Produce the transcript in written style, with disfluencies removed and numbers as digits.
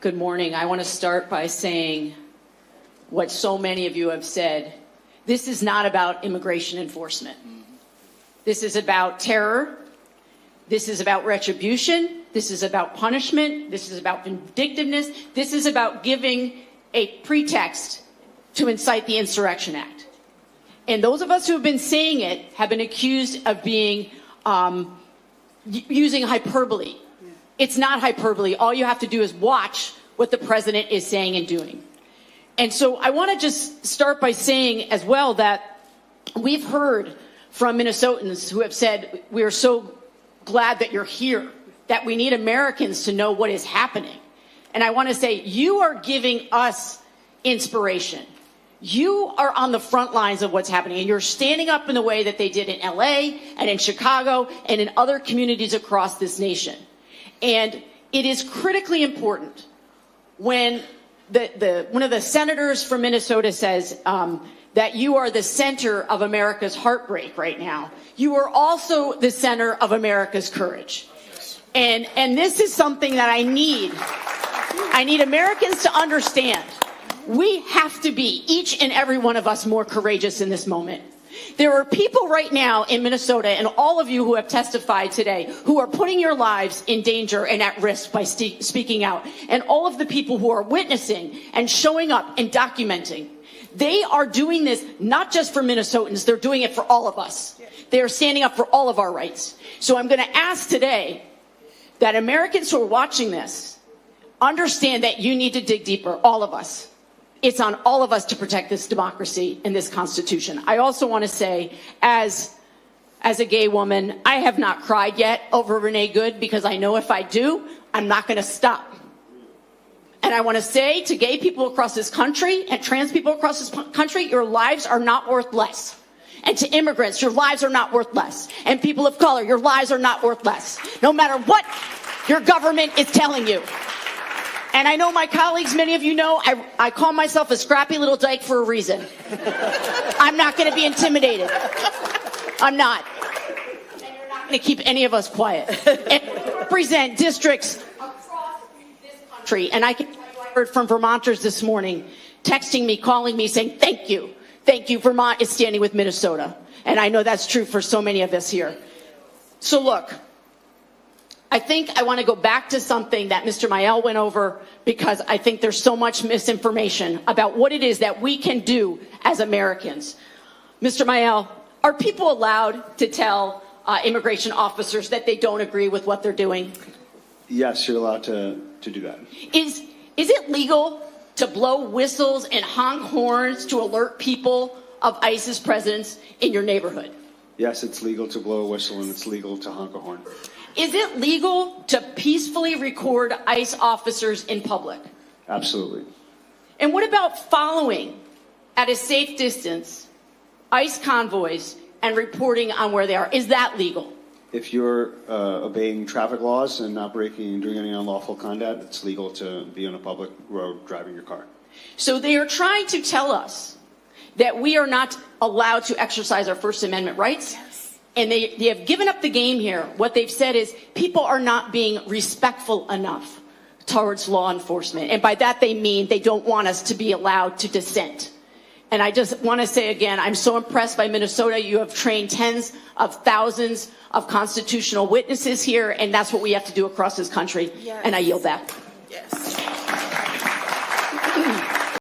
Good morning. I want to start by saying what so many of you have said. This is not about immigration enforcement. This is about terror. This is about retribution. This is about punishment. This is about vindictiveness. This is about giving a pretext to incite the Insurrection Act. And those of us who have been saying it have been accused of being using hyperbole. It's not hyperbole. All you have to do is watch what the president is saying and doing. And so I want to just start by saying as well that we've heard from Minnesotans who have said, we are so glad that you're here, that we need Americans to know what is happening. And I want to say, you are giving us inspiration. You are on the front lines of what's happening, and you're standing up in the way that they did in LA and in Chicago and in other communities across this nation. And it is critically important when one of the senators from Minnesota says that you are the center of America's heartbreak right now. You are also the center of America's courage. And this is something that I need Americans to understand. We have to be, each and every one of us, more courageous in this moment. There are people right now in Minnesota, and all of you who have testified today, who are putting your lives in danger and at risk by speaking out. And all of the people who are witnessing and showing up and documenting. They are doing this not just for Minnesotans, they're doing it for all of us. They are standing up for all of our rights. So I'm going to ask today that Americans who are watching this understand that you need to dig deeper, all of us. It's on all of us to protect this democracy and this Constitution. I also want to say, as a gay woman, I have not cried yet over Renee Good, because I know if I do, I'm not going to stop. And I want to say to gay people across this country and trans people across this country, your lives are not worth less. And to immigrants, your lives are not worth less. And people of color, your lives are not worth less. No matter what your government is telling you. And I know my colleagues, many of you know, I call myself a scrappy little dyke for a reason. I'm not going to be intimidated. I'm not. And you're not going to keep any of us quiet. And we represent districts across this country. And I heard from Vermonters this morning, texting me, calling me, saying, thank you. Thank you. Vermont is standing with Minnesota. And I know that's true for so many of us here. So look. I think I want to go back to something that Mr. Mayel went over, because I think there's so much misinformation about what it is that we can do as Americans. Mr. Mayel, are people allowed to tell immigration officers that they don't agree with what they're doing? Yes, you're allowed to do that. Is it legal to blow whistles and honk horns to alert people of ISIS presence in your neighborhood? Yes, it's legal to blow a whistle and it's legal to honk a horn. Is it legal to peacefully record ICE officers in public? Absolutely. And what about following at a safe distance ICE convoys and reporting on where they are? Is that legal? If you're obeying traffic laws and not breaking and doing any unlawful conduct, it's legal to be on a public road driving your car. So they are trying to tell us that we are not allowed to exercise our First Amendment rights? Yes. And they have given up the game here. What they've said is people are not being respectful enough towards law enforcement. And by that they mean they don't want us to be allowed to dissent. And I just want to say again, I'm so impressed by Minnesota. You have trained tens of thousands of constitutional witnesses here, and that's what we have to do across this country. Yes. And I yield back. Yes.